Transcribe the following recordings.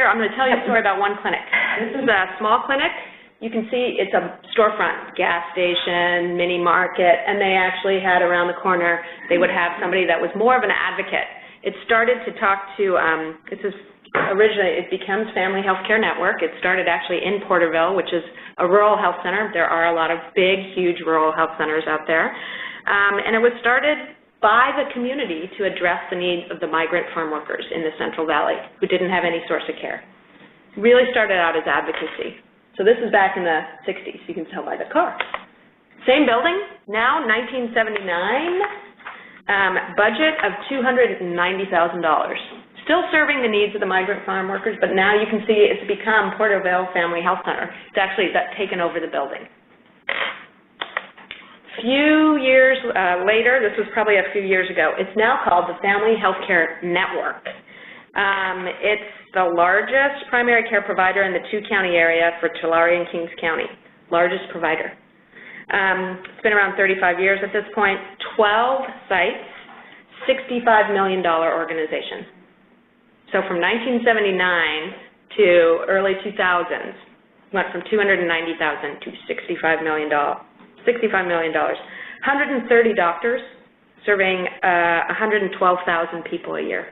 I'm going to tell you a story about one clinic. This is a small clinic. You can see it's a storefront, gas station, mini market, and they actually had around the corner, they would have somebody that was more of an advocate. It started to talk to, originally it becomes Family Healthcare Network. It started actually in Porterville, which is a rural health center. There are a lot of big, huge rural health centers out there. And it was started by the community to address the needs of the migrant farm workers in the Central Valley who didn't have any source of care. Really started out as advocacy. So this is back in the 60s, you can tell by the car. Same building, now 1979, budget of $290,000. Still serving the needs of the migrant farm workers, but now you can see it's become Porterville Family Health Center. It's actually taken over the building. Few years later, this was probably a few years ago, it's now called the Family Healthcare Network. It's the largest primary care provider in the two-county area for Tulare and Kings County, largest provider. It's been around 35 years at this point, 12 sites, $65 million organization. So from 1979 to early 2000s, went from $290,000 to $65 million. $65 million. 130 doctors serving 112,000 people a year.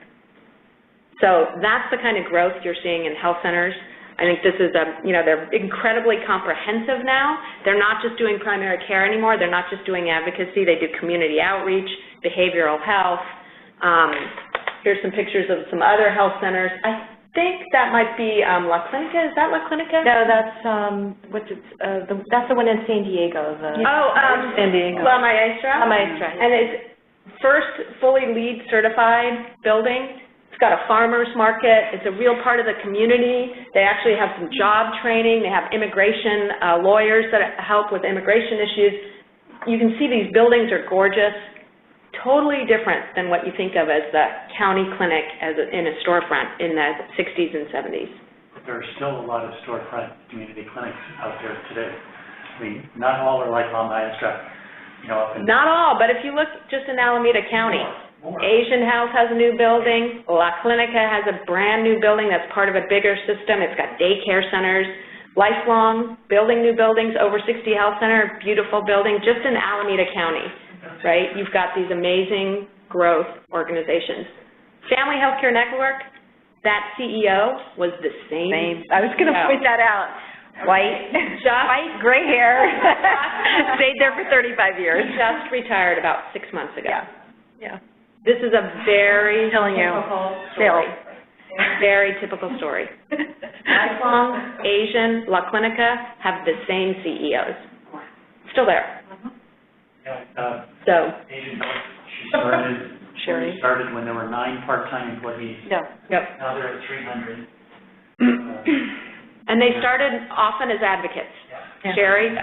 So that's the kind of growth you're seeing in health centers. I think this is they're incredibly comprehensive now. They're not just doing primary care anymore. They're not just doing advocacy. They do community outreach, behavioral health. Here's some pictures of some other health centers. I think that might be La Clinica. Is that La Clinica? No, that's that's the one in San Diego. San Diego. La Maestra. La Maestra. And it's first fully LEED certified building. It's got a farmer's market. It's a real part of the community. They actually have some job training. They have immigration lawyers that help with immigration issues. You can see these buildings are gorgeous, totally different than what you think of as the county clinic in a storefront in the 60s and 70s. But there are still a lot of storefront community clinics out there today. I mean, not all are like La Maestra, Not all, but if you look just in Alameda County, Asian Health has a new building. La Clinica has a brand new building that's part of a bigger system. It's got daycare centers, lifelong, building new buildings, over 60 health center, beautiful building, just in Alameda County, right? You've got these amazing growth organizations. Family Healthcare Network, that CEO was the same. I was going to point that out. White, gray hair, stayed there for 35 years. Just retired about 6 months ago. Yeah. This is a very typical story. Very typical story. Lifelong, Asian, La Clinica have the same CEOs. Still there. Asian Health, she started when there were 9 part-time employees. Yep. Now there are 300. And they started often as advocates. Yeah. Sherry,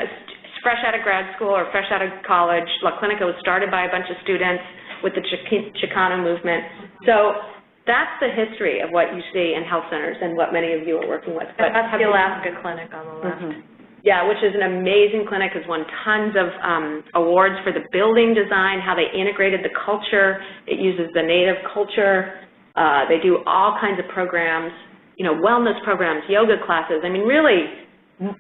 fresh out of grad school or fresh out of college, La Clinica was started by a bunch of students with the Chicano movement. So that's the history of what you see in health centers and what many of you are working with. But that's the Alaska Clinic on the left. Mm-hmm. Yeah, which is an amazing clinic. Has won tons of awards for the building design, how they integrated the culture. It uses the native culture. They do all kinds of programs, wellness programs, yoga classes. I mean, really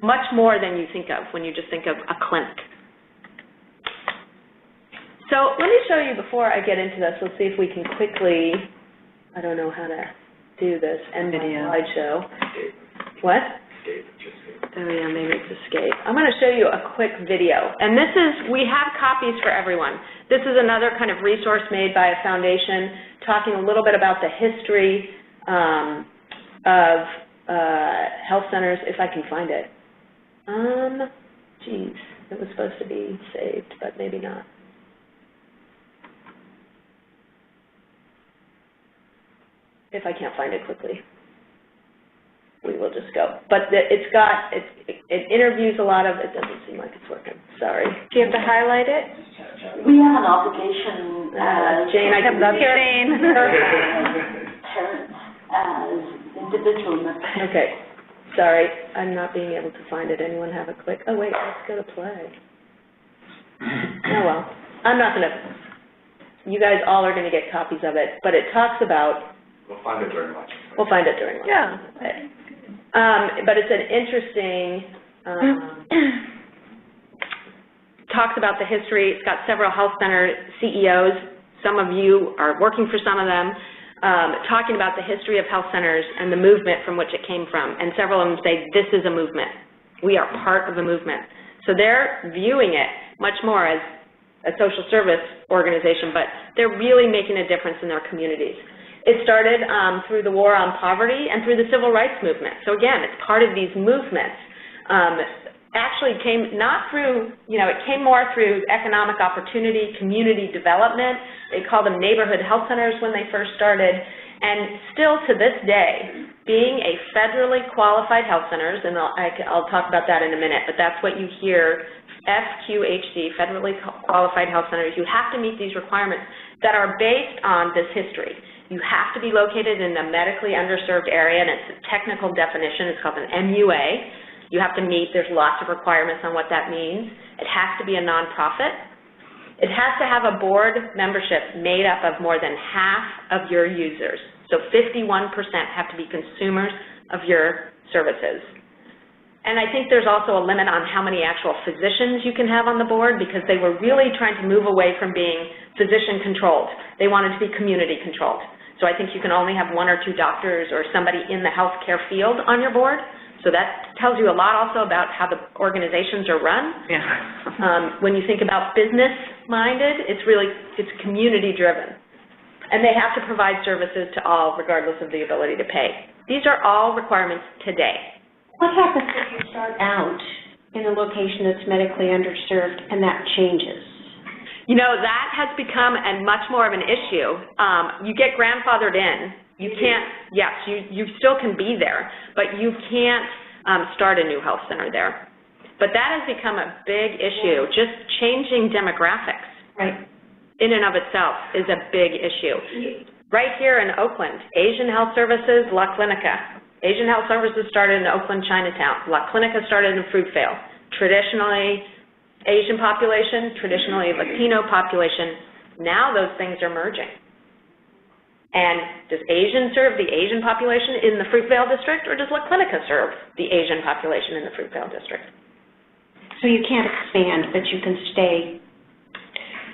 much more than you think of when you just think of a clinic. So let me show you before I get into this. Let's see if we can quickly, I don't know how to do this, end video slideshow. What? Oh yeah, maybe it's escape. I'm going to show you a quick video. And this is, we have copies for everyone. This is another kind of resource made by a foundation talking a little bit about the history of health centers, if I can find it. Geez, it was supposed to be saved, but maybe not. If I can't find it quickly, we will just go. But it interviews a lot of, it doesn't seem like it's working, sorry. Do you have to highlight it? We have an obligation Jane, I can love Jane. parents as individual members. Okay, sorry, I'm not being able to find it. Anyone have a click? Oh wait, let's go to play. Oh well, I'm not going to, you guys all are going to get copies of it, but it talks about. We'll find it very much. We'll find it during lunch. Yeah. But it's an interesting, talks about the history. It's got several health center CEOs. Some of you are working for some of them, talking about the history of health centers and the movement from which it came from. And several of them say, this is a movement. We are part of a movement. So they're viewing it much more as a social service organization, but they're really making a difference in their communities. It started through the war on poverty and through the civil rights movement. So again, it's part of these movements. Actually came not through, it came more through economic opportunity, community development. They called them neighborhood health centers when they first started. And still to this day, being a federally qualified health centers, and I'll talk about that in a minute, but that's what you hear, FQHC, federally qualified health centers, you have to meet these requirements that are based on this history. You have to be located in a medically underserved area, and it's a technical definition. It's called an MUA. You have to meet, there's lots of requirements on what that means. It has to be a nonprofit. It has to have a board membership made up of more than half of your users. So 51% have to be consumers of your services. And I think there's also a limit on how many actual physicians you can have on the board, because they were really trying to move away from being physician-controlled. They wanted to be community-controlled. So I think you can only have 1 or 2 doctors or somebody in the healthcare field on your board. So that tells you a lot also about how the organizations are run. Yeah. When you think about business-minded, it's community-driven. And they have to provide services to all, regardless of the ability to pay. These are all requirements today. What happens if you start out in a location that's medically underserved and that changes? That has become much more of an issue. You get grandfathered in. You can't, yes, you still can be there, but you can't start a new health center there. But that has become a big issue. Just changing demographics in and of itself is a big issue. Right here in Oakland, Asian Health Services, La Clinica. Asian Health Services started in Oakland, Chinatown. La Clinica started in Fruitvale. Traditionally Asian population, traditionally Latino population. Now those things are merging. And does Asian serve the Asian population in the Fruitvale district, or does La Clinica serve the Asian population in the Fruitvale district? So you can't expand, but you can stay.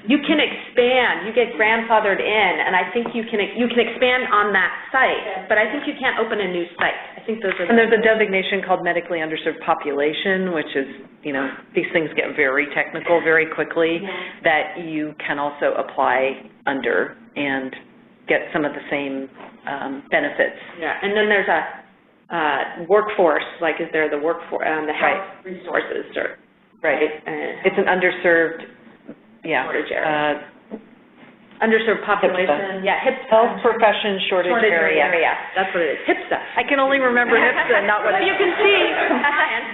You can expand. You get grandfathered in, and I think you can expand on that site, but I think you can't open a new site. I think those are. And there's a designation called medically underserved population, which is, these things get very technical very quickly, that you can also apply under and get some of the same benefits. Yeah, and then there's a workforce, like is there the workforce, the health resources, right? It's an underserved, shortage area. Underserved population. HIPSA. Health profession shortage area. That's what it is. HIPSA. I can only remember HIPSA, not what you can see compliance,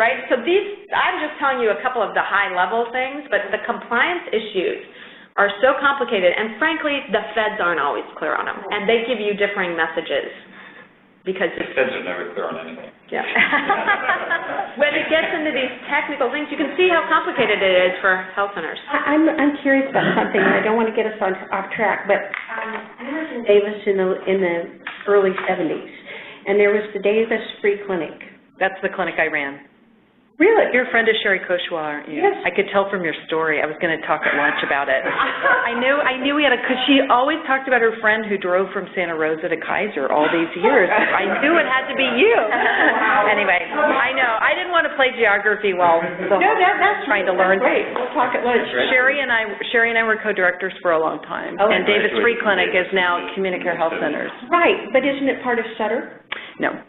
right? So I'm just telling you a couple of the high-level things, but the compliance issues are so complicated, and frankly, the feds aren't always clear on them, and they give you differing messages because the feds are never clear on anything. Yeah. When it gets into these technical things, you can see how complicated it is for health centers. I'm curious about something. I don't want to get us off track, but I was in Davis in the early 70s, and there was the Davis Free Clinic. That's the clinic I ran. Really? Your friend is Sherry Koshwa, aren't you? Yes. I could tell from your story. I was going to talk at lunch about it. I knew we had because she always talked about her friend who drove from Santa Rosa to Kaiser all these years. I knew it had to be you. Anyway, I know. I didn't want to play geography while that's trying to learn. Great. We'll talk at lunch. Sherry and I were co-directors for a long time. And Davis Free Clinic is now Communicare Health Centers. Right, but isn't it part of Sutter? No.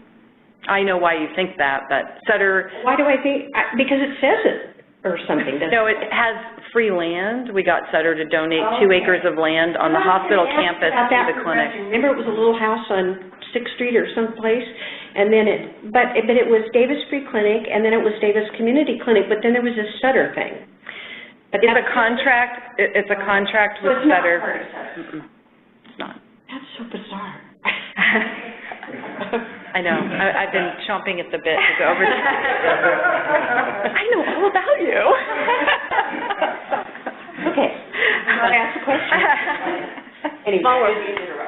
I know why you think that, but Sutter... Why do I think? Because it says it or something. No, it has free land. We got Sutter to donate 2 acres of land on the hospital campus to the clinic. Remember, it was a little house on 6th Street or someplace, and then but it was Davis Free Clinic, and then it was Davis Community Clinic, but then there was this Sutter thing. But it's a contract. It's a contract with Sutter. It's not. That's so bizarre. I know. I've been chomping at the bit to go over this. I know all about you. Okay. I ask a question. Anyway.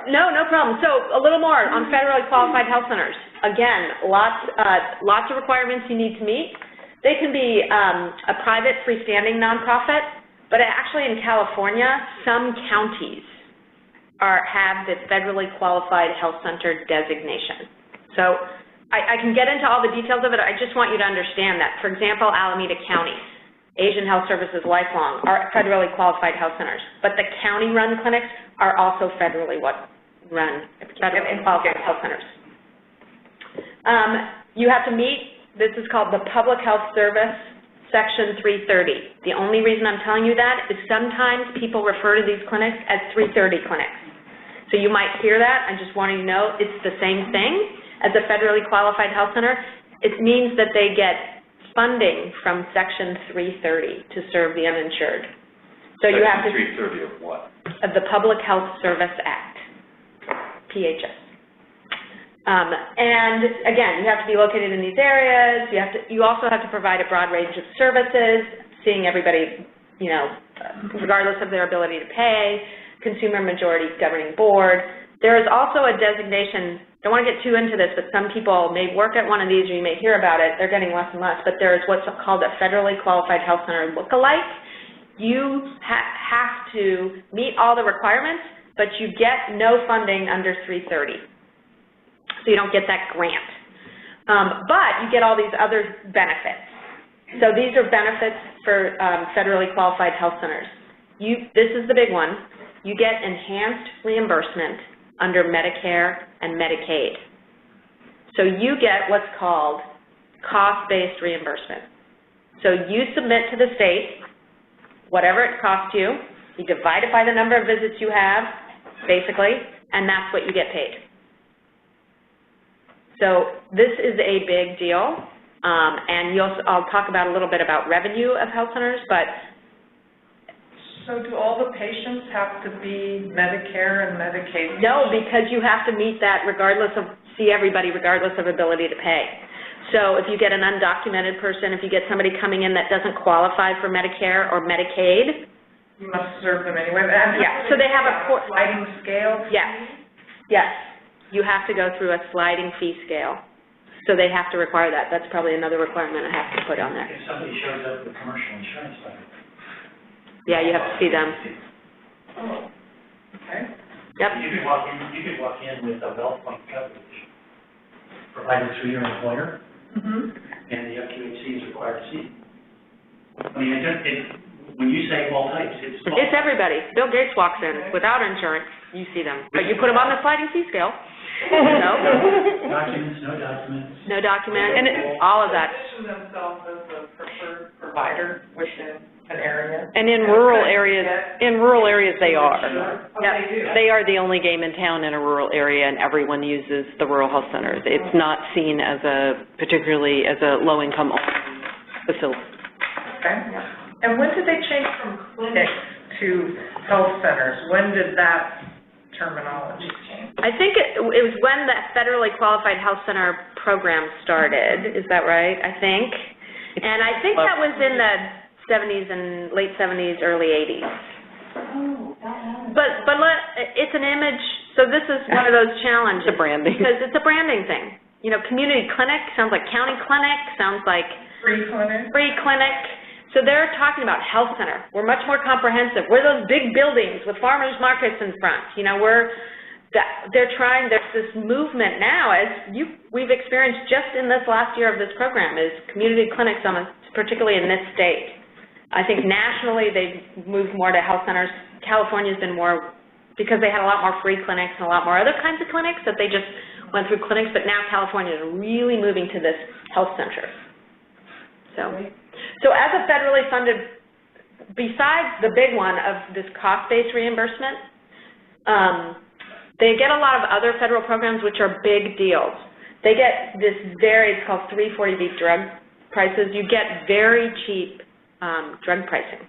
No, no problem. So a little more on federally qualified health centers. Again, lots of requirements you need to meet. They can be a private freestanding nonprofit, but actually in California, some counties have the federally qualified health center designation. So I can get into all the details of it. I just want you to understand that. For example, Alameda County, Asian Health Services Lifelong are federally qualified health centers, but the county-run clinics are also federally qualified health centers. You have to meet, this is called the Public Health Service Section 330. The only reason I'm telling you that is sometimes people refer to these clinics as 330 clinics. So you might hear that. I just wanted you to know it's the same thing as a federally qualified health center. It means that they get funding from Section 330 to serve the uninsured. So you have to... Section 330 of what? Of the Public Health Service Act, PHS. And again, you have to be located in these areas. You also have to provide a broad range of services, seeing everybody, regardless of their ability to pay, consumer majority governing board. There is also a designation. Don't want to get too into this, but some people may work at one of these or you may hear about it. They're getting less and less, but there's what's called a federally qualified health center lookalike. You have to meet all the requirements, but you get no funding under 330. So you don't get that grant. But you get all these other benefits. So these are benefits for federally qualified health centers. This is the big one. You get enhanced reimbursement under Medicare and Medicaid. So you get what's called cost-based reimbursement. So you submit to the state whatever it costs you, you divide it by the number of visits you have, basically, and that's what you get paid. So this is a big deal, and I'll talk about a little bit about revenue of health centers, but... So do all the patients have to be Medicare and Medicaid? No, because you have to meet that see everybody regardless of ability to pay. So if you get an undocumented person, if you get somebody coming in that doesn't qualify for Medicare or Medicaid... You must serve them anyway. Yeah, so they have a... sliding scale? Yes, yes. You have to go through a sliding fee scale. So they have to require that. That's probably another requirement I have to put on there. If somebody shows up with commercial insurance, like, yeah, you have to see them. Oh, okay. Yep. You could walk in with a WellPoint coverage provided through your employer, and the FQHC is required to see. I mean, when you say all types, it's all It's everybody. Bill Gates walks in without insurance, you see them. But you put them on the sliding fee scale. Documents, no documents. No document, and all of that. Position themselves as a preferred provider within an area. And in rural areas they are. Yep. They are the only game in town in a rural area, and everyone uses the rural health centers. It's not seen as particularly as a low-income facility. Okay. And when did they change from clinics to health centers? When did that terminology change? I think it was when the federally qualified health center program started. Is that right? I think. And I think that was in the 70s and late 70s, early 80s. Oh, that But it's an image. So this is one of those challenges. It's a branding. Because it's a branding thing. Community clinic sounds like county clinic, sounds like Free clinic? free clinic. So they're talking about health center. We're much more comprehensive. We're those big buildings with farmers markets in front. There's this movement now, as we've experienced just in this last year of this program, is community clinics, particularly in this state. I think nationally they've moved more to health centers. California's been more, because they had a lot more free clinics and a lot more other kinds of clinics that they just went through clinics, but now California is really moving to this health center. So as a federally funded, besides the big one of this cost-based reimbursement, they get a lot of other federal programs which are big deals. They get it's called 340B drug prices. You get very cheap drug pricing.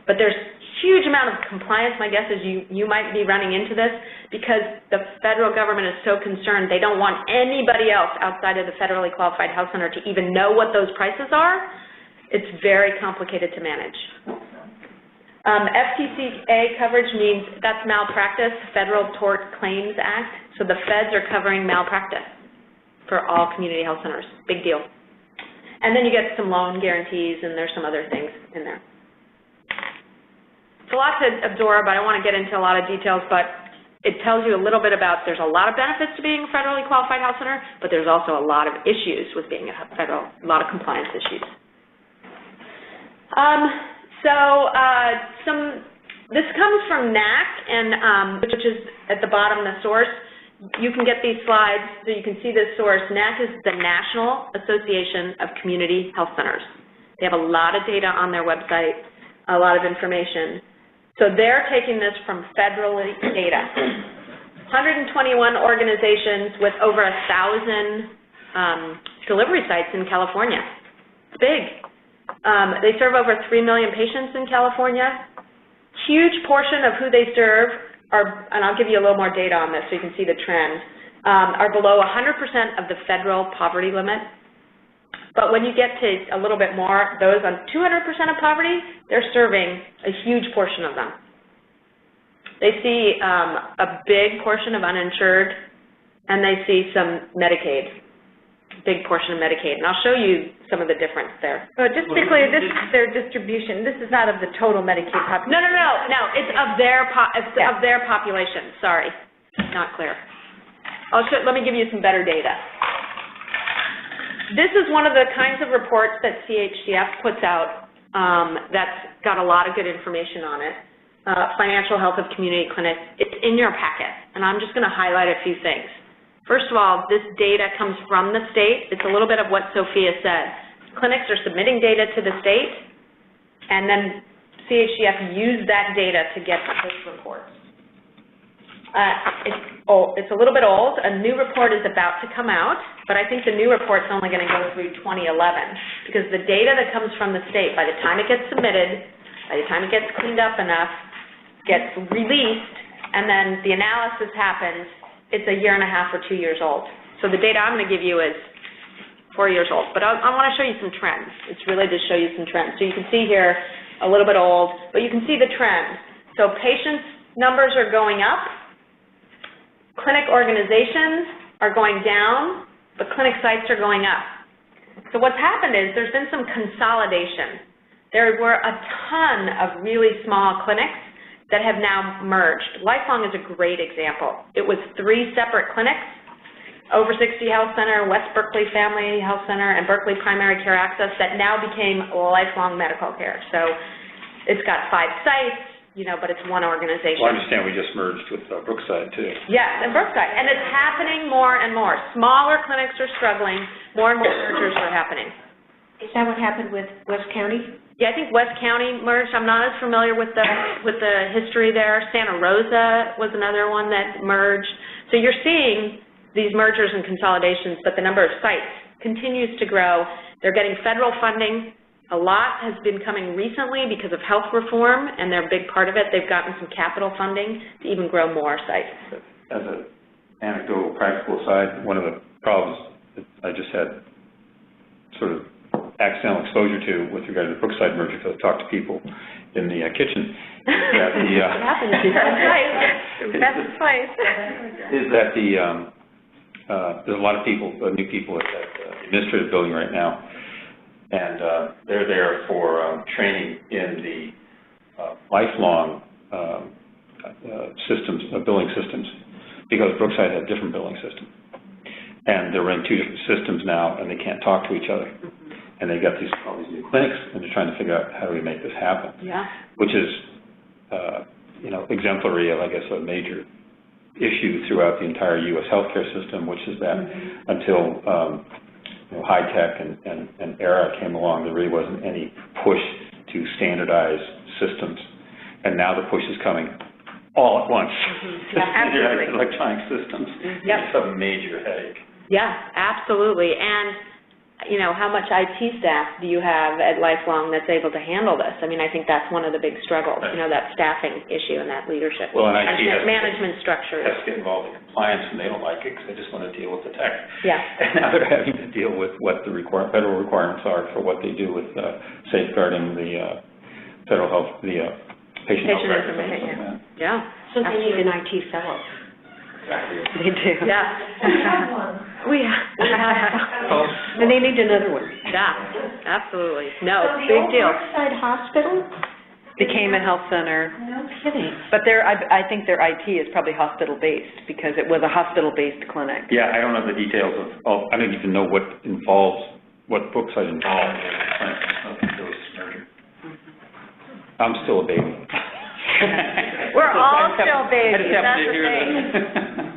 But there's huge amount of compliance. My guess is you might be running into this because the federal government is so concerned they don't want anybody else outside of the federally qualified health center to even know what those prices are. It's very complicated to manage. FTCA coverage means that's malpractice, Federal Tort Claims Act. So the feds are covering malpractice for all community health centers. Big deal. And then you get some loan guarantees, and there's some other things in there. It's a lot to absorb. I don't want to get into a lot of details, but it tells you a little bit about there's a lot of benefits to being a federally qualified health center, but there's also a lot of issues with being a a lot of compliance issues. This comes from NAC, and which is at the bottom, the source. You can get these slides so you can see this source. NAC is the National Association of Community Health Centers. They have a lot of data on their website, a lot of information. So they're taking this from federal data. 121 organizations with over 1,000 delivery sites in California. It's big. They serve over 3 million patients in California. Huge portion of who they serve are, and I'll give you a little more data on this so you can see the trend, are below 100% of the federal poverty limit. But when you get to a little bit more, those on 200% of poverty, they're serving a huge portion of them. They see a big portion of uninsured, and they see some Medicaid, big portion of Medicaid. And I'll show you some of the difference there. So just to be clear, this is their distribution. This is not of the total Medicaid population. No. It's of their of their population. Sorry, not clear. Let me give you some better data. This is one of the kinds of reports that CHCF puts out that's got a lot of good information on it. Financial health of community clinics. It's in your packet, and I'm just going to highlight a few things. First of all, this data comes from the state. It's a little bit of what Sophia said. Clinics are submitting data to the state, and then CHCF used that data to get this report. It's a little bit old. A new report is about to come out, but I think the new report's only going to go through 2011 because the data that comes from the state, by the time it gets submitted, by the time it gets cleaned up enough, gets released, and then the analysis happens, it's a year and a half or 2 years old. So the data I'm going to give you is 4 years old. But I want to show you some trends. It's really to show you some trends. So you can see here a little bit old, but you can see the trend. So patients' numbers are going up. Clinic organizations are going down, but clinic sites are going up. So what's happened is there's been some consolidation. There were a ton of really small clinics that have now merged. Lifelong is a great example. It was 3 separate clinics, Over 60 Health Center, West Berkeley Family Health Center, and Berkeley Primary Care Access that now became Lifelong Medical Care. So it's got 5 sites, but it's one organization. Well, I understand we just merged with Brookside, too. Yes, and Brookside. And it's happening more and more. Smaller clinics are struggling. More and more mergers are happening. Is that what happened with West County? Yeah, I think West County merged. I'm not as familiar with the history there. Santa Rosa was another one that merged. So you're seeing these mergers and consolidations, but the number of sites continues to grow. They're getting federal funding. A lot has been coming recently because of health reform, and they're a big part of it. They've gotten some capital funding to even grow more sites. As an anecdotal, practical aside, one of the problems that I just had sort of accidental exposure to with regard to the Brookside merger, because I talked to people in the kitchen, is that the it happens. That's right. That's the place. Is that there's a lot of people, new people at that administrative building right now, and they're there for training in the lifelong systems, billing systems, because Brookside had a different billing system. And they're running 2 different systems now, and they can't talk to each other. And they've got all these new clinics, and they're trying to figure out how do we make this happen. Yeah. Which is, exemplary of, I guess, a major issue throughout the entire U.S. healthcare system, which is that until high tech and ERA came along, there really wasn't any push to standardize systems. And now the push is coming all at once to standardize electronic systems. Yep. It's a major headache. Yeah, absolutely. And how much IT staff do you have at Lifelong that's able to handle this? I mean, I think that's one of the big struggles, that staffing issue and that leadership. Well, and IT management structure. Has to get involved in compliance, and they don't like it because they just want to deal with the tech. Yeah. And now they're having to deal with what the federal requirements are for what they do with safeguarding the federal health, the Patient health records, information, something like that. Yeah. So they need an IT fellow. They do. Yeah. We have one. We have. And they need another one. Yeah, absolutely. No, So the big old deal. Brookside Hospital? Became a health center, No kidding. but I think their IT is probably hospital-based because it was a hospital-based clinic. Yeah, I don't know the details of, I don't even know what Brookside involved in the clinic, those merger. I'm still a baby. We're all I just still babies, I just that's happened to the hear thing. that.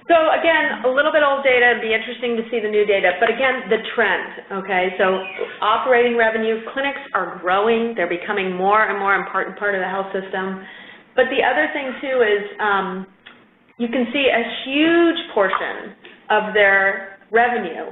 So again, a little bit old data, it'd be interesting to see the new data, but again, the trend, okay? So operating revenue, clinics are growing, they're becoming more and more important part of the health system. But the other thing too is you can see a huge portion of their revenue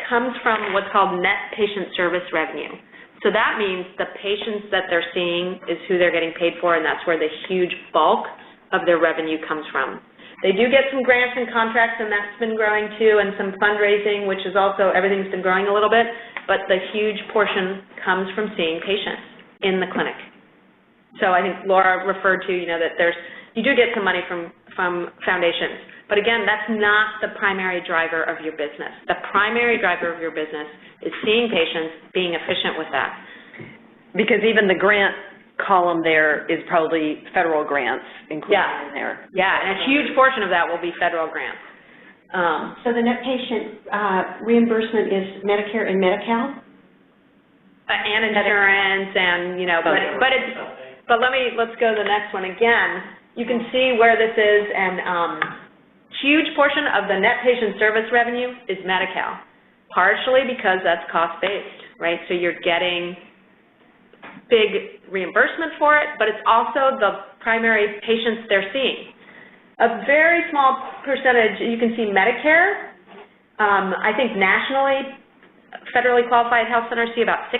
comes from what's called net patient service revenue. So that means the patients that they're seeing is who they're getting paid for, and that's where the huge bulk of their revenue comes from. They do get some grants and contracts, and that's been growing too, and some fundraising, which is also, everything's been growing a little bit, but the huge portion comes from seeing patients in the clinic. So I think Laura referred to, that you do get some money from foundations, but again, that's not the primary driver of your business. The primary driver of your business is seeing patients, being efficient with that. Because even the grant column there is probably federal grants included in there. Yeah, and a huge portion of that will be federal grants. So the net patient reimbursement is Medicare and Medi-Cal? And insurance and, but let's go to the next one again. You can see where this is, and huge portion of the net patient service revenue is Medi-Cal, partially because that's cost-based, right? So you're getting big reimbursement for it, but it's also the primary patients they're seeing. A very small percentage, you can see Medicare. I think nationally, federally qualified health centers see about 6%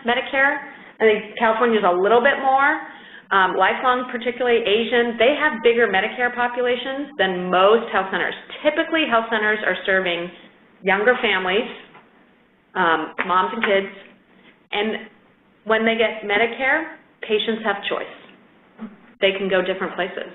Medicare. I think California's a little bit more. Lifelong, particularly Asian, they have bigger Medicare populations than most health centers. Typically, health centers are serving younger families, moms and kids, and when they get Medicare, patients have choice. They can go different places.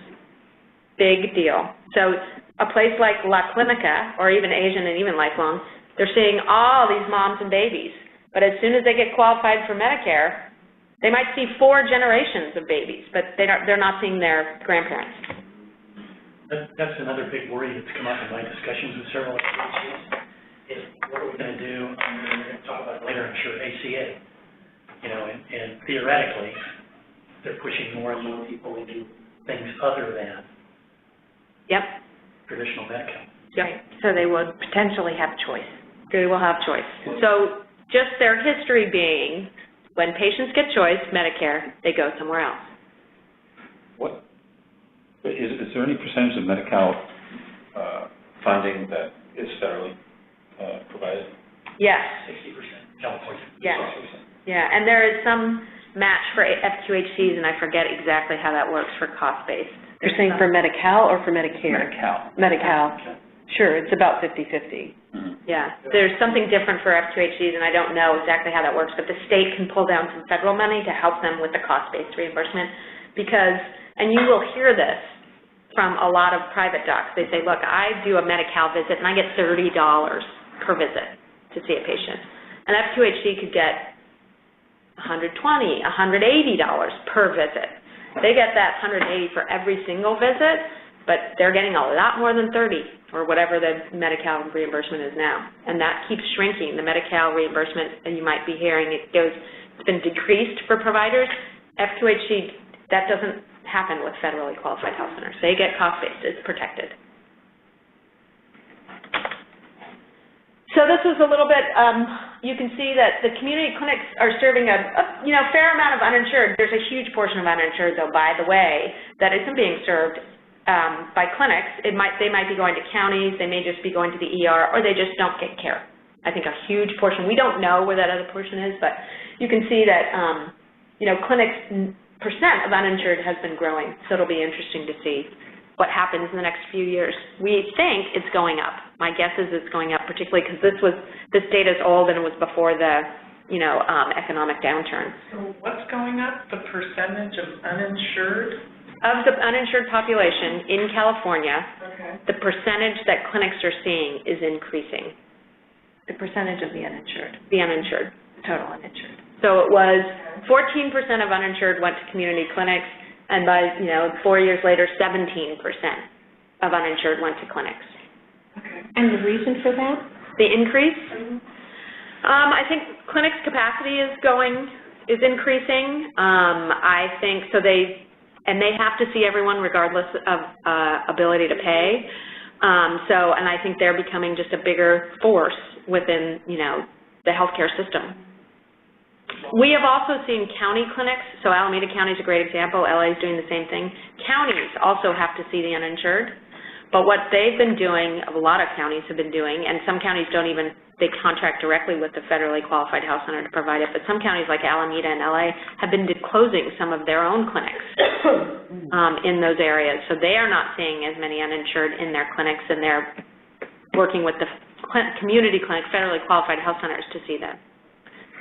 Big deal. So a place like La Clinica, or even Asian and even Lifelong, they're seeing all these moms and babies. But as soon as they get qualified for Medicare, they might see 4 generations of babies, but they're not seeing their grandparents. That's another big worry that's come up in my discussions with several agencies, is what are we going to do, and we're going to talk about it later, I'm sure, ACA. And theoretically, they're pushing more and more people into things other than traditional medical. Yep. So they would potentially have choice. They will have choice. So just their history being, when patients get choice, Medicare, they go somewhere else. What is there any percentage of Medi-Cal funding that is federally provided? Yes. 60%, California. Yes. Yeah, and there is some match for FQHCs, and I forget exactly how that works for cost-based. You're saying for Medi-Cal or for Medicare? Medi-Cal. Medi-Cal. Sure, it's about 50-50. Mm-hmm. Yeah, there's something different for FQHCs, and I don't know exactly how that works, but the state can pull down some federal money to help them with the cost-based reimbursement because, and you will hear this from a lot of private docs, they say, look, I do a Medi-Cal visit, and I get $30 per visit to see a patient. An FQHC could get $120, $180 per visit. They get that $180 for every single visit, but they're getting a lot more than $30 or whatever the Medi-Cal reimbursement is now. And that keeps shrinking. The Medi-Cal reimbursement, and you might be hearing, it's been decreased for providers. FQHC, that doesn't happen with federally qualified health centers. They get cost-based. It's protected. So this is a little bit, you can see that the community clinics are serving a fair amount of uninsured. There's a huge portion of uninsured, though, by the way, that isn't being served by clinics. They might be going to counties, they may just be going to the ER, or they just don't get care. I think a huge portion. We don't know where that other portion is, but you can see that, clinics' percent of uninsured has been growing, so it'll be interesting to see what happens in the next few years. We think it's going up. My guess is it's going up, particularly because this data is old and it was before the, economic downturn. So what's going up the percentage of uninsured? Of the uninsured population in California, Okay. the percentage that clinics are seeing is increasing, The percentage of the uninsured, the uninsured. total uninsured. So it was 14% of uninsured went to community clinics, and by, 4 years later, 17% of uninsured went to clinics. Okay. And the reason for that? The increase? I think clinics' capacity is increasing. I think, and they have to see everyone regardless of ability to pay. And I think they're becoming just a bigger force within, the healthcare system. We have also seen county clinics, so Alameda County is a great example. LA is doing the same thing. Counties also have to see the uninsured, but what they've been doing, a lot of counties have been doing, and some counties don't even, they contract directly with the federally qualified health center to provide it, but some counties like Alameda and LA have been closing some of their own clinics in those areas, so they are not seeing as many uninsured in their clinics, and they're working with the community clinic, federally qualified health centers to see that.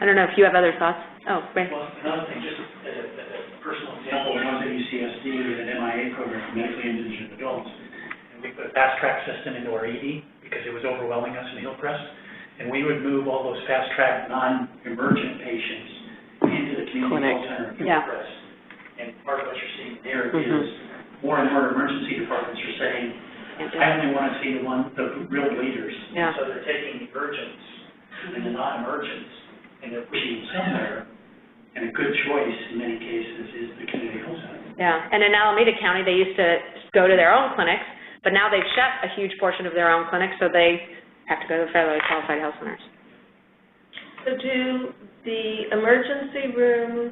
I don't know if you have other thoughts. Oh, Ray. Well, another thing, just as a personal example, when I was at UCSD, we had an MIA program for medically indigent adults, and we put a fast-track system into our ED because it was overwhelming us in Hillcrest, and we would move all those fast-track non-emergent patients into the community health center in Hillcrest. And part of what you're seeing there is more and more emergency departments are saying, I only want to see the real leaders. Yeah. So they're taking the urgents and the non-emergents, and they're pushing them somewhere, and a good choice in many cases is the community health center. Yeah, and in Alameda County, they used to go to their own clinics, but now they've shut a huge portion of their own clinics, so they have to go to the federally qualified health centers. So do the emergency rooms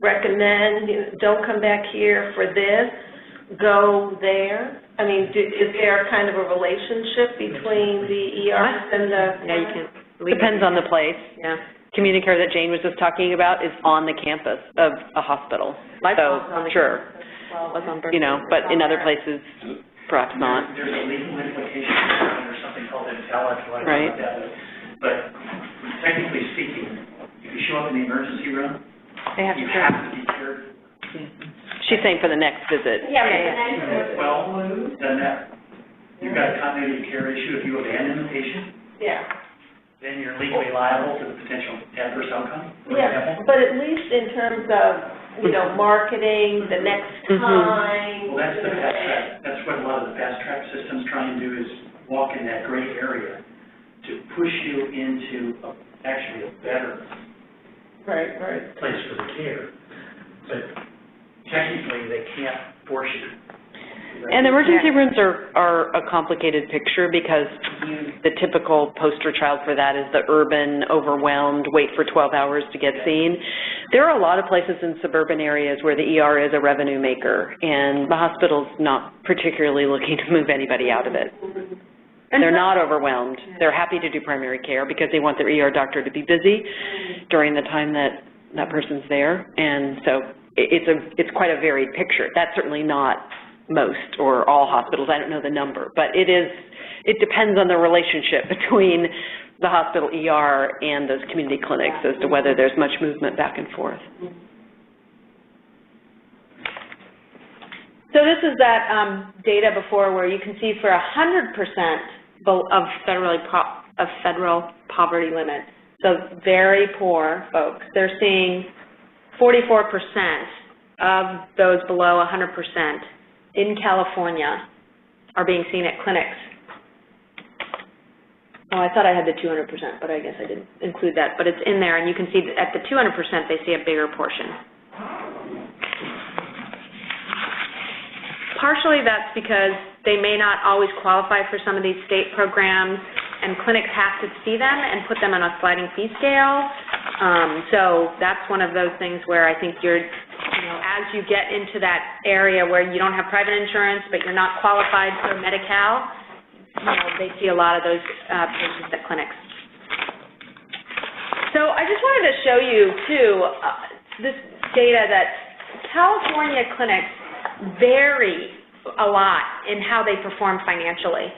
recommend, don't come back here for this, go there? I mean, is there kind of a relationship between the ERs and the... Yeah, you can. Depends on the place. Yeah. Community care that Jane was just talking about is on the campus of a hospital. Sure. Well, it was on Berkeley. But in other places, perhaps not. There's a legal implication under something called intellectual, Right. But technically speaking, if you show up in the emergency room, They have you to have to be cured. She's saying for the next visit. Well, then you've got a continuity of care issue. If you abandon the patient, then you're legally liable for the potential adverse outcome, for example. But at least in terms of, marketing, the next time. Well, that's the fast track. That's what a lot of the fast track systems try and do, is walk in that gray area to push you into actually a better place for the care. But technically, they can't force you. And emergency rooms are a complicated picture because the typical poster child for that is the urban, overwhelmed, wait for 12 hours to get seen. There are a lot of places in suburban areas where the ER is a revenue maker, and the hospital's not particularly looking to move anybody out of it. And they're not overwhelmed. They're happy to do primary care because they want their ER doctor to be busy during the time that that person's there. And so it's quite a varied picture. That's certainly not most or all hospitals. I don't know the number, but it depends on the relationship between the hospital ER and those community clinics as to whether there's much movement back and forth. So this is that data before where you can see for 100% of federal poverty limit, so very poor folks, they're seeing 44% of those below 100% in California are being seen at clinics. Oh, I thought I had the 200%, but I guess I didn't include that. But it's in there, and you can see that at the 200%, they see a bigger portion. Partially that's because they may not always qualify for some of these state programs, and clinics have to see them and put them on a sliding fee scale. So that's one of those things where I think as you get into that area where you don't have private insurance, but you're not qualified for Medi-Cal, they see a lot of those patients at clinics. So I just wanted to show you, too, this data that California clinics vary a lot in how they perform financially.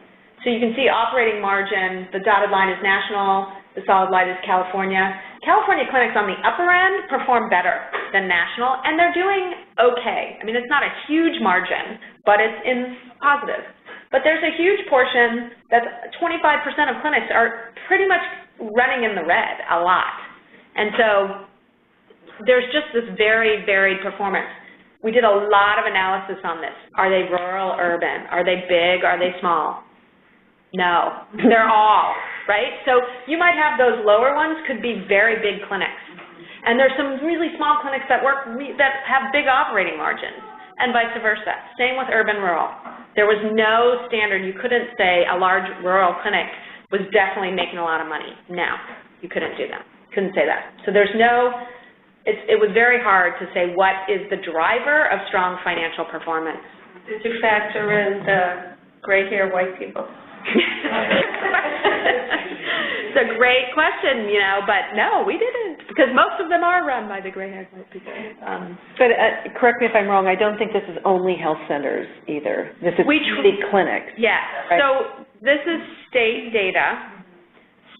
So you can see operating margin, the dotted line is national, the solid line is California. California clinics on the upper end perform better than national, and they're doing okay. I mean, it's not a huge margin, but it's in positive. But there's a huge portion that's 25% of clinics are pretty much running in the red a lot. And so there's just this very varied performance. We did a lot of analysis on this. Are they rural, urban? Are they big? Are they small? No, they're all, right? So you might have those lower ones could be very big clinics. And there's some really small clinics that that have big operating margins, and vice versa. Same with urban, rural. There was no standard. You couldn't say a large rural clinic was definitely making a lot of money. No, you couldn't do that. Couldn't say that. So there's no, it was very hard to say what is the driver of strong financial performance. Did you factor in the gray hair white people? It's a great question, you know, but no, we didn't, because most of them are run by the gray-haired white people. But correct me if I'm wrong, I don't think this is only health centers either. This is community clinics. Yeah, right? So this is state data.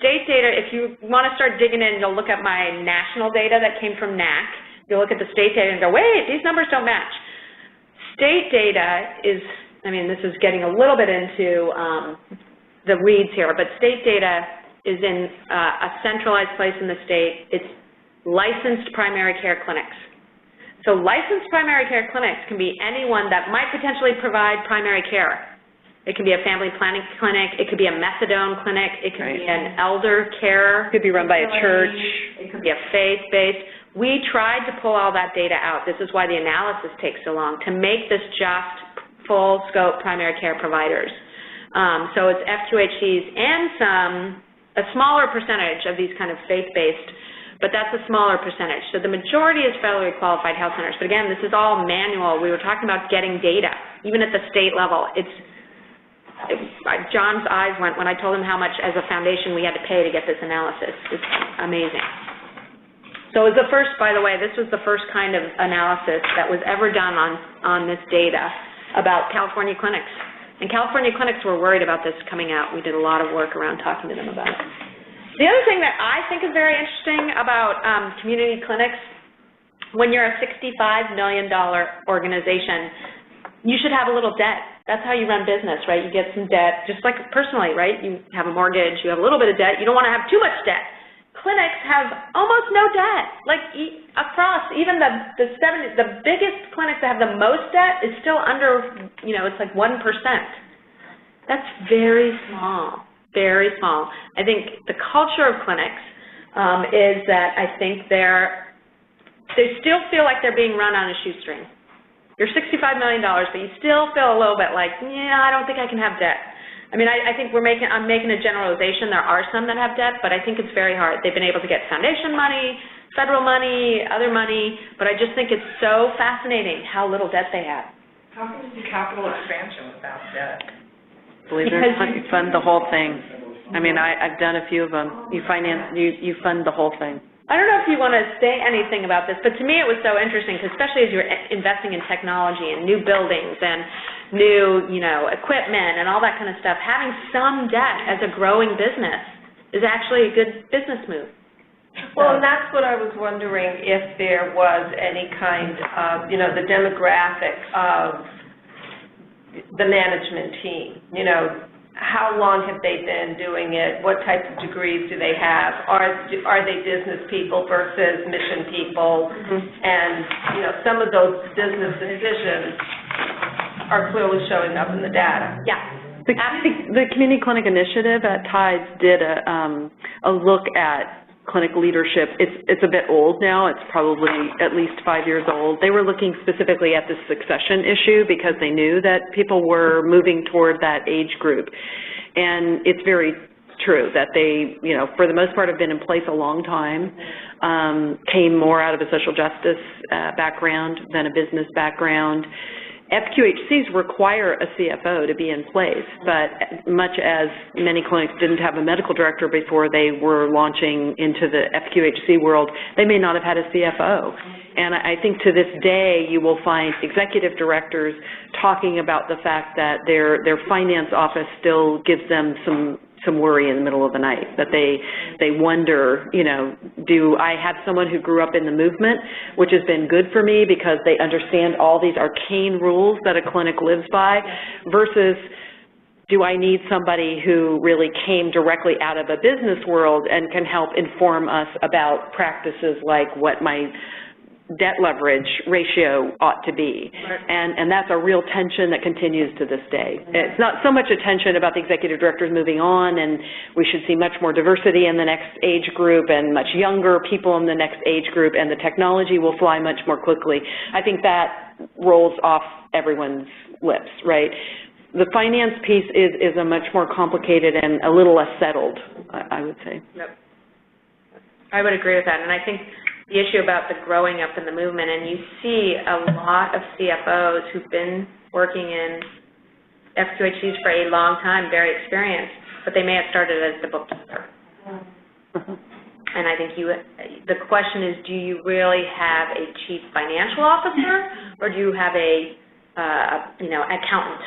State data, if you want to start digging in, you'll look at my national data that came from NAC. You'll look at the state data and go, wait, these numbers don't match. State data is, I mean, this is getting a little bit into the weeds here, but state data is in a centralized place in the state. It's licensed primary care clinics. So licensed primary care clinics can be anyone that might potentially provide primary care. It can be a family planning clinic. It could be a methadone clinic. It could be an elder care. It could be run by a church. It could be a faith-based. We tried to pull all that data out. This is why the analysis takes so long, to make this just full-scope primary care providers. So it's FQHCs and a smaller percentage of these kind of faith-based, but that's a smaller percentage. So the majority is federally qualified health centers. But again, this is all manual. We were talking about getting data, even at the state level. John's eyes went when I told him how much as a foundation we had to pay to get this analysis. It's amazing. So it was the first, by the way, this was the first kind of analysis that was ever done on this data about California clinics. And California clinics were worried about this coming out. We did a lot of work around talking to them about it. The other thing that I think is very interesting about community clinics, when you're a $65 million organization, you should have a little debt. That's how you run business, right? You get some debt, just like personally, right? You have a mortgage, you have a little bit of debt. You don't want to have too much debt. Clinics have almost no debt. Like across, even the biggest clinics that have the most debt is still under, you know, it's like 1%. That's very small, very small. I think the culture of clinics is that I think they still feel like they're being run on a shoestring. You're $65 million, but you still feel a little bit like, yeah, I don't think I can have debt. I mean, I think I'm making a generalization. There are some that have debt, but I think it's very hard. They've been able to get foundation money, federal money, other money, but I just think it's so fascinating how little debt they have. How can you do capital expansion without debt? Believe it or not, you fund the whole thing. I mean, I've done a few of them. You fund the whole thing. I don't know if you want to say anything about this, but to me it was so interesting, because especially as you're investing in technology and new buildings and new, you know, equipment and all that kind of stuff, having some debt as a growing business is actually a good business move. Well, and that's what I was wondering, if there was any kind of, you know, the demographic of the management team, you know, how long have they been doing it? What types of degrees do they have? Are they business people versus mission people? Mm-hmm. And, you know, some of those business decisions are clearly showing up in the data. Yeah. The Community Clinic Initiative at Tides did a look at clinic leadership. It's a bit old now. It's probably at least 5 years old. They were looking specifically at the succession issue because they knew that people were moving toward that age group. And it's very true that they, you know, for the most part have been in place a long time, came more out of a social justice background than a business background. FQHCs require a CFO to be in place, but much as many clinics didn't have a medical director before they were launching into the FQHC world, they may not have had a CFO. And I think to this day you will find executive directors talking about the fact that their finance office still gives them some some worry in the middle of the night, that they wonder, do I have someone who grew up in the movement, which has been good for me because they understand all these arcane rules that a clinic lives by, versus do I need somebody who really came directly out of a business world and can help inform us about practices like what my debt leverage ratio ought to be. And that's a real tension that continues to this day. It's not so much a tension about the executive directors moving on and we should see much more diversity in the next age group and much younger people in the next age group, and the technology will fly much more quickly. I think that rolls off everyone's lips, right? The finance piece is a much more complicated and a little less settled, I would say. Yep. I would agree with that, and I think the issue about the growing up in the movement, and you see a lot of CFOs who've been working in FQHCs for a long time, very experienced, but they may have started as the bookkeeper. And I think the question is, do you really have a chief financial officer, or do you have a accountant?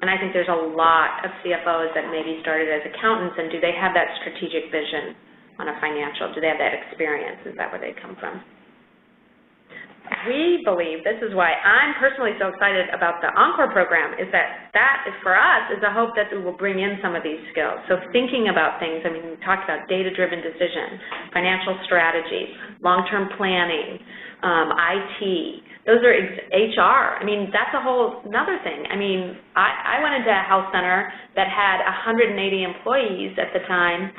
And I think there's a lot of CFOs that maybe started as accountants, and do they have that strategic vision on a financial? Do they have that experience? Is that where they come from? We believe, this is why I'm personally so excited about the Encore program, is that is for us is a hope that we will bring in some of these skills. So thinking about things, I mean, we talked about data-driven decision, financial strategy, long-term planning, IT. Those are HR. I mean, that's a whole another thing. I mean, I went into a health center that had 180 employees at the time.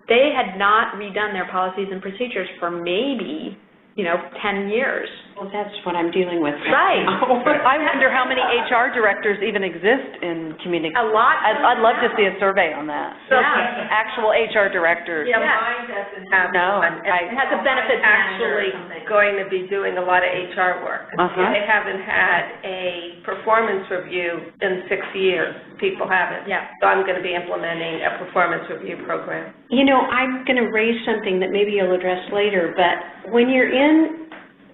They had not redone their policies and procedures for maybe, 10 years. Well, that's what I'm dealing with. Right. I wonder how many HR directors even exist in community. A lot. I'd love to see a survey on that. So, actual HR directors. Yeah, mine doesn't have one. It has a benefits actually going to be doing a lot of HR work. They haven't had a performance review in 6 years. People haven't. Yeah. So I'm going to be implementing a performance review program. I'm going to raise something that maybe you'll address later, but when you're in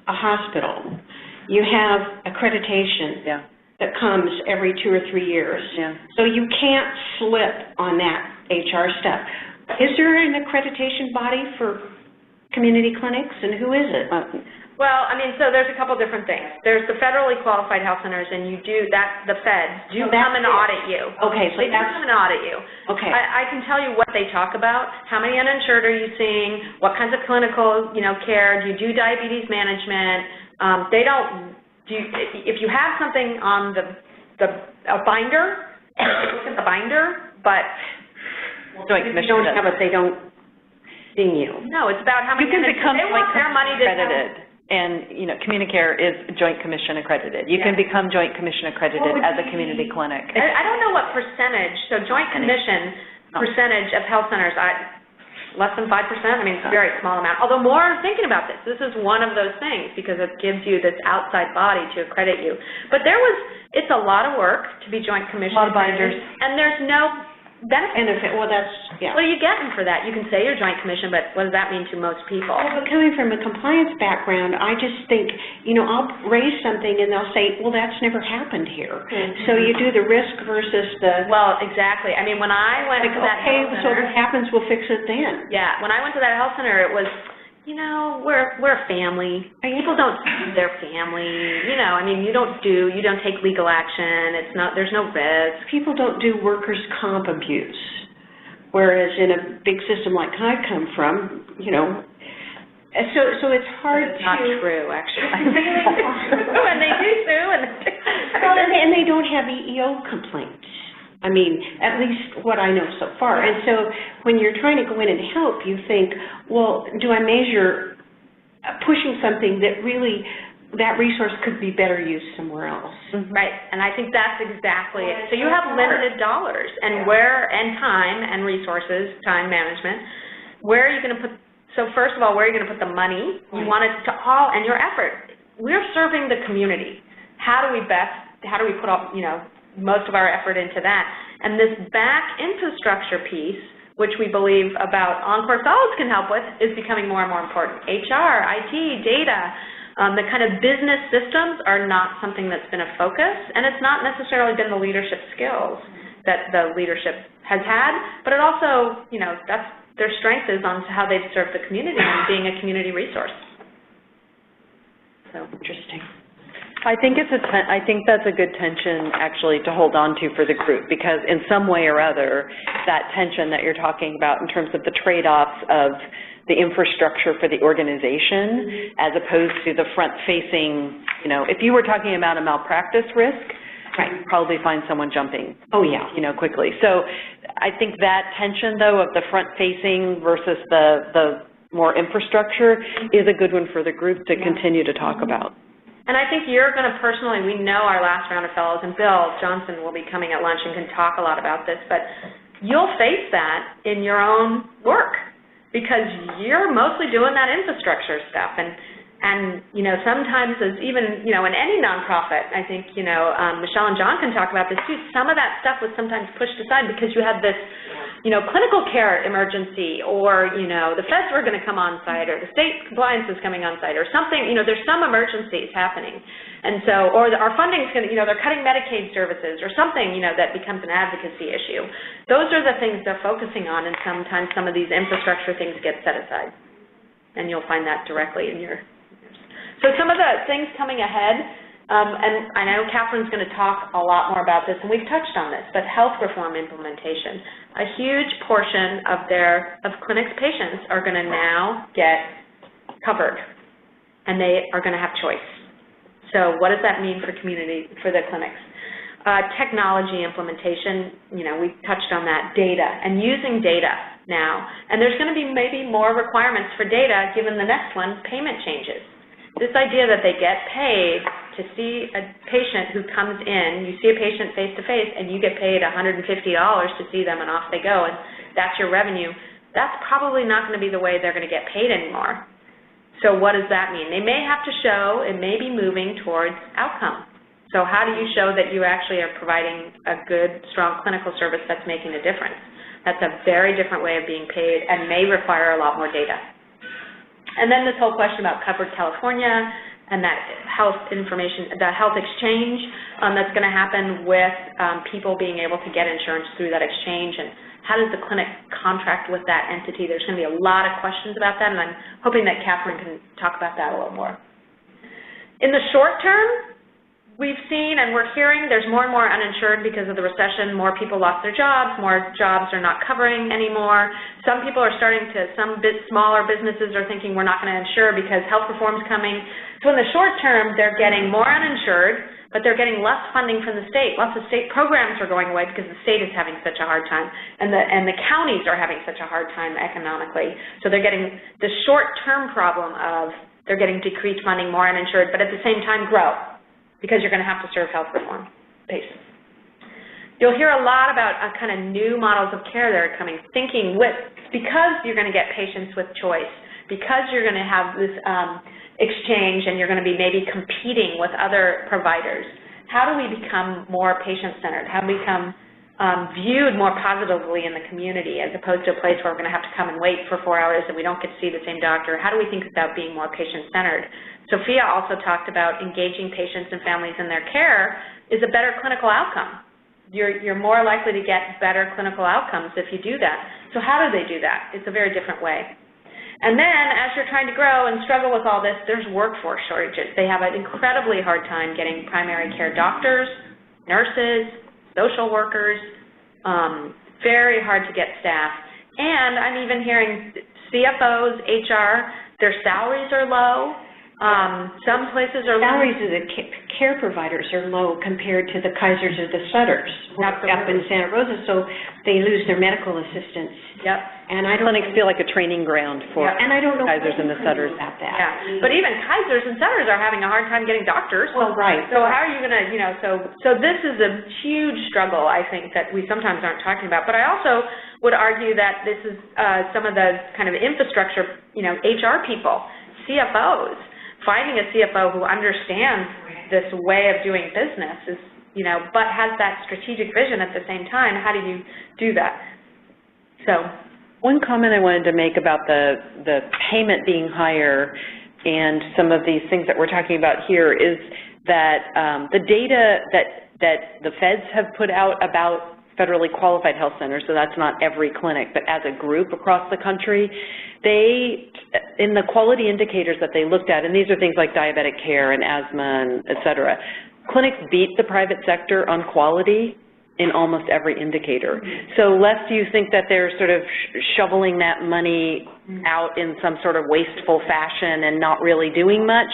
a hospital, you have accreditation that comes every 2 or 3 years. Yeah. So you can't slip on that HR stuff. Is there an accreditation body for community clinics, and who is it? Well, I mean, so there's a couple different things. There's the federally qualified health centers, and the feds do come and audit you. Okay, so they do come and audit you. Okay. I can tell you what they talk about. How many uninsured are you seeing? What kinds of clinical, care? Do you do diabetes management? They don't. If you have something on a binder, look at the binder, but Joint if you don't have it, they don't sting you. No, it's about how many. You can become they want their money to accredited. And, Communicare is Joint Commission accredited. You can become Joint Commission accredited as a community clinic. I don't know what percentage, so Joint Commission percentage of health centers, less than 5%. I mean, it's a very small amount. Although more are thinking about this. This is one of those things because it gives you this outside body to accredit you. But it's a lot of work to be Joint Commission. A lot of binders. And there's no benefit. Well, that's, What are you getting for that? You can say you're Joint Commission, but what does that mean to most people? Well, but coming from a compliance background, I just think, I'll raise something and they'll say, well, that's never happened here. Mm-hmm. So you do the risk versus the... Well, exactly. I mean, when I went to that health center... so if it happens, we'll fix it then. Yeah, when I went to that health center, it was... we're a family. People don't sue their family. I mean, you don't take legal action. There's no risk. People don't do workers' comp abuse. Whereas in a big system like I come from, so it's hard to... It's not true, actually. And they do sue. And they don't have EEO complaints. I mean, at least what I know so far. And so when you're trying to go in and help, you think, well, do I measure pushing something that really, that resource could be better used somewhere else? Right, and I think that's exactly it. So you have limited dollars and time and resources, time management. Where are you going to put, so first of all, where are you going to put the money? You want it to all, and your effort. We're serving the community. How do we put all, most of our effort into that? And this back infrastructure piece, which we believe about Encore Solids can help with, is becoming more and more important. HR, IT, data, the kind of business systems are not something that's been a focus, and it's not necessarily been the leadership skills that the leadership has had, but it also, you know, that's their strength is on how they've served the community and being a community resource. So interesting. I think I think that's a good tension actually to hold on to for the group, because in some way or other, that tension that you're talking about in terms of the trade-offs of the infrastructure for the organization as opposed to the front-facing, you know, if you were talking about a malpractice risk, right, you'd probably find someone jumping, you know, quickly. So I think that tension, though, of the front-facing versus the more infrastructure is a good one for the group to continue to talk about. And I think you're going to personally, we know our last round of fellows, and Bill Johnson will be coming at lunch and can talk a lot about this, but you'll face that in your own work because you're mostly doing that infrastructure stuff. And you know, sometimes as even, you know, in any nonprofit, I think, you know, Michelle and John can talk about this too, some of that stuff was sometimes pushed aside because you had this, you know, clinical care emergency, or, you know, the feds were going to come on site, or the state compliance is coming on site, or something, you know, there's some emergencies happening. And so, or our funding's going to, you know, they're cutting Medicaid services or something, you know, that becomes an advocacy issue. Those are the things they're focusing on, and sometimes some of these infrastructure things get set aside. And you'll find that directly in your. So some of the things coming ahead, and I know Catherine's going to talk a lot more about this, and we've touched on this, but health reform implementation. A huge portion of clinics' patients are going to now get covered, and they are going to have choice. So what does that mean for the clinics? Technology implementation, you know, we touched on that, data, and using data now. And there's going to be maybe more requirements for data given the next one, payment changes. This idea that they get paid to see a patient who comes in, you see a patient face-to-face, and you get paid $150 to see them, and off they go, and that's your revenue, that's probably not going to be the way they're going to get paid anymore. So what does that mean? They may have to show it may be moving towards outcome. So how do you show that you actually are providing a good, strong clinical service that's making a difference? That's a very different way of being paid and may require a lot more data. And then this whole question about Covered California and that health information, the health exchange that's going to happen with people being able to get insurance through that exchange, and how does the clinic contract with that entity? There's going to be a lot of questions about that, and I'm hoping that Catherine can talk about that a little more. In the short term, we've seen and we're hearing there's more and more uninsured because of the recession. More people lost their jobs. More jobs are not covering anymore. Some people are some smaller businesses are thinking we're not going to insure because health reform's coming. So in the short term, they're getting more uninsured, but they're getting less funding from the state. Lots of state programs are going away because the state is having such a hard time, and the counties are having such a hard time economically. So they're getting the short-term problem of they're getting decreased funding, more uninsured, but at the same time grow, because you're going to have to serve health reform patients. You'll hear a lot about kind of new models of care that are coming, because you're going to get patients with choice, because you're going to have this exchange and you're going to be maybe competing with other providers. How do we become more patient-centered? How do we become viewed more positively in the community as opposed to a place where we're going to have to come and wait for 4 hours and we don't get to see the same doctor? How do we think about being more patient-centered? Sophia also talked about engaging patients and families in their care is a better clinical outcome. You're more likely to get better clinical outcomes if you do that. So how do they do that? It's a very different way. And then as you're trying to grow and struggle with all this, there's workforce shortages. They have an incredibly hard time getting primary care doctors, nurses, social workers, very hard to get staff. And I'm even hearing CFOs, HR, their salaries are low. Some places are low. Salaries of the care providers are low compared to the Kaisers or the Sutters up in Santa Rosa, so they lose their medical assistants. Yep. And clinics feel like a training ground for and I don't know Kaisers and the Sutters about that. Yeah, but even Kaisers and Sutters are having a hard time getting doctors. Well, right. So how are you going to, so this is a huge struggle, I think, that we sometimes aren't talking about. But I also would argue that this is some of the kind of infrastructure, HR people, CFOs. Finding a CFO who understands this way of doing business is, but has that strategic vision at the same time. How do you do that? So, one comment I wanted to make about the payment being higher and some of these things that we're talking about here is that the data that the feds have put out about federally qualified health centers, so that's not every clinic, but as a group across the country, in the quality indicators that they looked at, and these are things like diabetic care and asthma and et cetera, clinics beat the private sector on quality in almost every indicator. So lest you think that they're sort of shoveling that money out in some sort of wasteful fashion and not really doing much,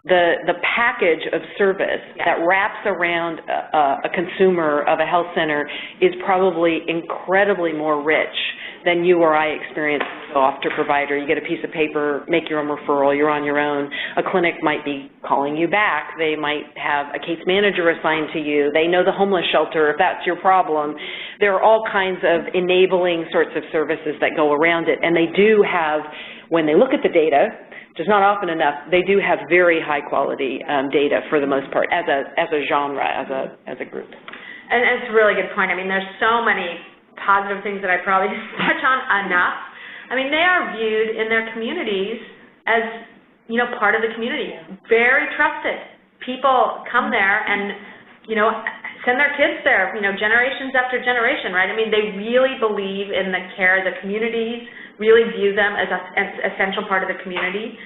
the package of service that wraps around a consumer of a health center is probably incredibly more rich than you or I experience go off to a provider. You get a piece of paper, make your own referral, you're on your own. A clinic might be calling you back. They might have a case manager assigned to you. They know the homeless shelter if that's your problem. There are all kinds of enabling sorts of services that go around it. And they do have, when they look at the data, which is not often enough, they do have very high quality data for the most part as a genre, as a group. And it's a really good point. I mean, there's so many positive things that I probably just touch on enough. I mean, they are viewed in their communities as, you know, part of the community, very trusted. People come there and, you know, send their kids there, you know, generations after generation, right? I mean, they really believe in the care. The communities really view them as an essential part of the community.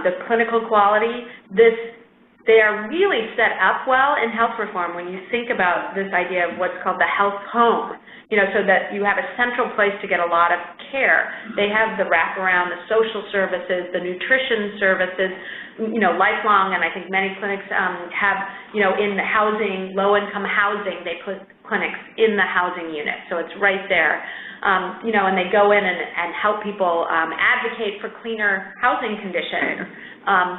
The clinical quality, they are really set up well in health reform when you think about this idea of what's called the health home, you know, so that you have a central place to get a lot of care. They have the wraparound, the social services, the nutrition services, you know, lifelong, and I think many clinics have, you know, in the housing, low-income housing, they put clinics in the housing unit, so it's right there. You know, and they go in and help people advocate for cleaner housing conditions.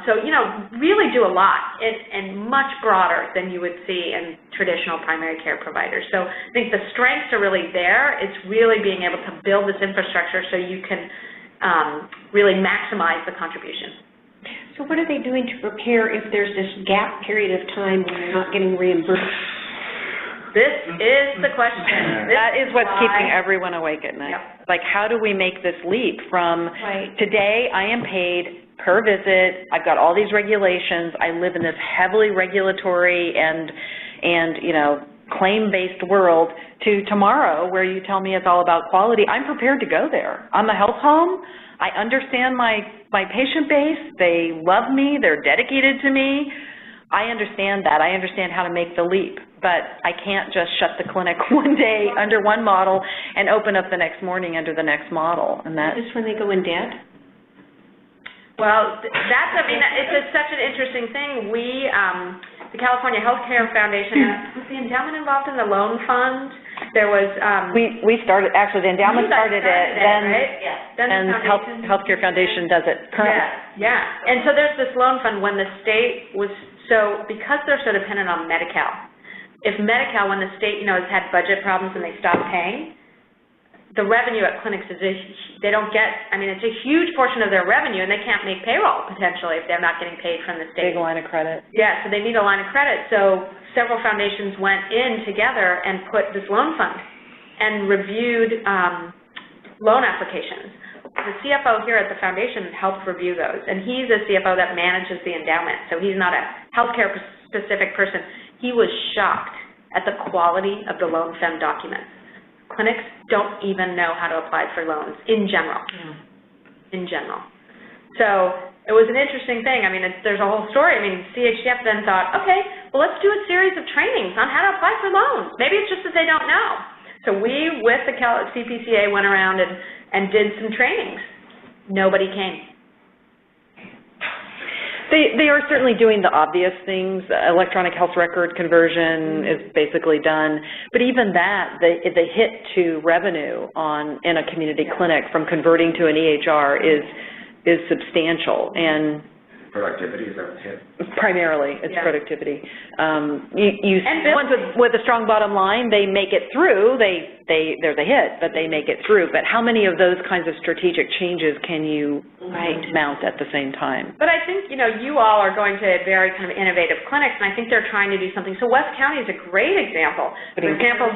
So, you know, really do a lot and much broader than you would see in traditional primary care providers. So I think the strengths are really there. It's really being able to build this infrastructure so you can really maximize the contribution. So what are they doing to prepare if there's this gap period of time when they're not getting reimbursed? This is the question. That is what's keeping everyone awake at night. Yep. Like, how do we make this leap from today I am paid per visit, I've got all these regulations, I live in this heavily regulatory and you know, claim-based world, to tomorrow where you tell me it's all about quality. I'm prepared to go there. I'm a health home. I understand my patient base. They love me. They're dedicated to me. I understand that. I understand how to make the leap, but I can't just shut the clinic one day under one model and open up the next morning under the next model. And that's when they go in debt? Well, that's, I mean, it's such an interesting thing. We, the California Healthcare Foundation, was the endowment involved in the loan fund? There was... we started, actually, the endowment started it, then, right? Then and Healthcare Foundation does it currently. Yeah. And so there's this loan fund when the state was, so because they're so dependent on Medi-Cal, if Medi-Cal, when the state, you know, has had budget problems and they stop paying, the revenue at clinics is, they don't get, I mean, it's a huge portion of their revenue, and they can't make payroll, potentially, if they're not getting paid from the state. Big line of credit. Yeah, so they need a line of credit. So several foundations went in together and put this loan fund and reviewed loan applications. The CFO here at the foundation helped review those, and he's a CFO that manages the endowment, so he's not a healthcare-specific person. He was shocked at the quality of the loan fund documents. Clinics don't even know how to apply for loans in general. In general. So it was an interesting thing. I mean, there's a whole story. I mean, CHCF then thought, okay, well, let's do a series of trainings on how to apply for loans. Maybe it's just that they don't know. So we, with the CPCA, went around and did some trainings. Nobody came. They are certainly doing the obvious things. Electronic health record conversion is basically done. But even that, the hit to revenue in a community clinic from converting to an EHR is substantial. And productivity, is that what's hit? Primarily, it's productivity. Ones with a strong bottom line, they make it through. There's a hit, but they make it through. But how many of those kinds of strategic changes can you mount at the same time? But I think, you know, you all are going to very kind of innovative clinics, and I think they're trying to do something. So West County is a great example. For example,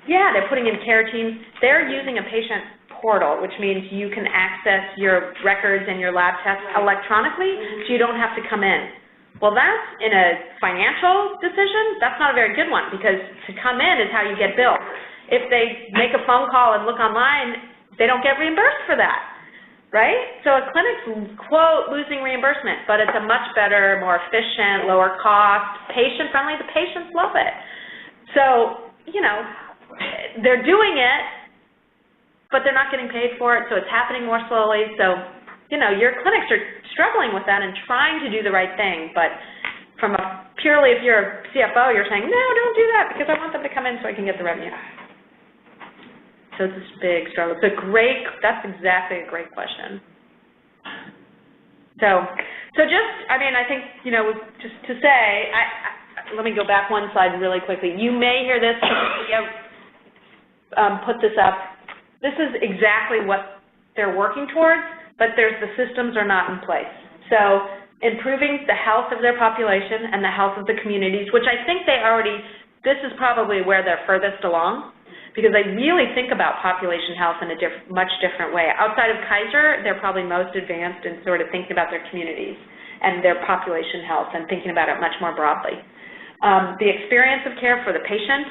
they're putting in care teams. They're using a patient portal, which means you can access your records and your lab tests electronically, so you don't have to come in. Well, that's in a financial decision, that's not a very good one, because to come in is how you get billed. If they make a phone call and look online, they don't get reimbursed for that, right? So a clinic's, quote, losing reimbursement, but it's a much better, more efficient, lower cost, patient-friendly. The patients love it. So, you know, they're doing it, but they're not getting paid for it, so it's happening more slowly. So, you know, your clinics are struggling with that and trying to do the right thing, but from a purely, if you're a CFO, you're saying, no, don't do that because I want them to come in so I can get the revenue. So it's this big struggle. It's a great, that's exactly a great question. So just, I mean, I think, you know, just to say, let me go back one slide really quickly. You may hear this, put this up. This is exactly what they're working towards, but the systems are not in place. So improving the health of their population and the health of the communities, which I think they already, this is probably where they're furthest along, because they really think about population health in a much different way. Outside of Kaiser, they're probably most advanced in sort of thinking about their communities and their population health and thinking about it much more broadly. The experience of care for the patient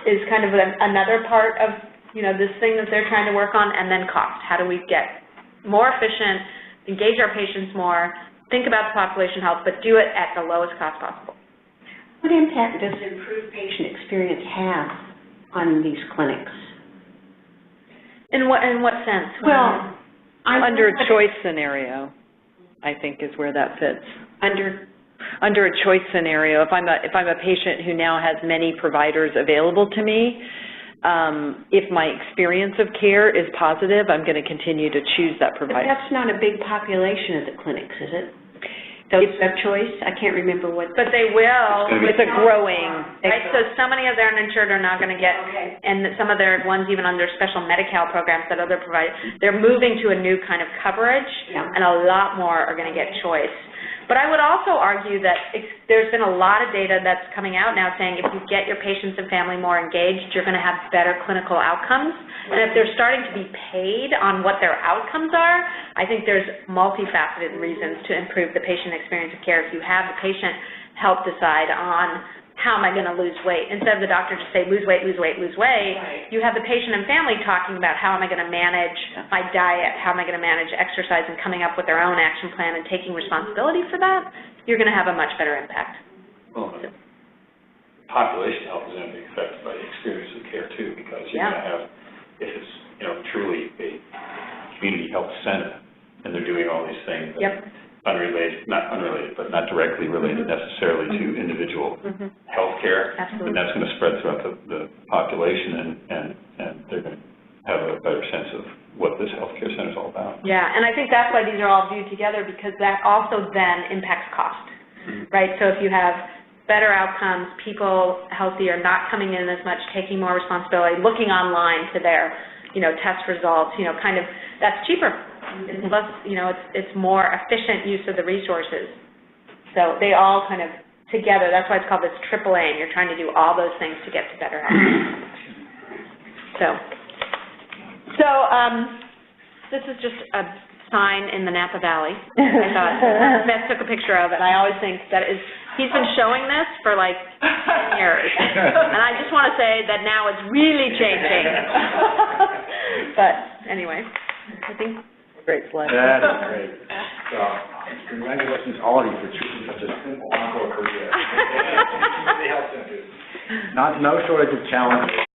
is kind of another part of, you know, this thing that they're trying to work on, and then cost. How do we get more efficient, engage our patients more, think about the population health, but do it at the lowest cost possible. What impact does improved patient experience have on these clinics? In what sense? Well, under a choice scenario, I think is where that fits. Under a choice scenario, if I'm a patient who now has many providers available to me, if my experience of care is positive, I'm going to continue to choose that provider. But that's not a big population of the clinics, is it? It's a choice? I can't remember what. But they will. It's a growing. Right, so many of their uninsured are not going to get, and some of their ones even under special Medi-Cal programs that other providers, they're moving to a new kind of coverage, and a lot more are going to get choice. But I would also argue that there's been a lot of data that's coming out now saying if you get your patients and family more engaged, you're going to have better clinical outcomes. And if they're starting to be paid on what their outcomes are, I think there's multifaceted reasons to improve the patient experience of care. If you have the patient help decide on how am I going to lose weight, instead of the doctor just say lose weight, lose weight, lose weight, you have the patient and family talking about how am I going to manage my diet, how am I going to manage exercise, and coming up with their own action plan and taking responsibility for that, you're going to have a much better impact. Well, population health is going to be affected by the experience of care too, because you're going to have, if it's, you know, truly a community health center and they're doing all these things not unrelated, but not directly related necessarily to individual health care, and that's going to spread throughout the population, and they're going to have a better sense of what this healthcare center is all about. Yeah, and I think that's why these are all viewed together, because that also then impacts cost, right? So if you have better outcomes, people healthier, not coming in as much, taking more responsibility, looking online to their, you know, test results, you know, kind of, that's cheaper. It's less, you know, it's more efficient use of the resources. So they all kind of together, that's why it's called this triple aim. You're trying to do all those things to get to better health. So this is just a sign in the Napa Valley. I thought Beth took a picture of it, and I always think that he's been showing this for like 10 years. And I just want to say that now it's really changing. But anyway, I think. Great slide. That is great. So, congratulations all of you for choosing such a simple career. No shortage of challenges.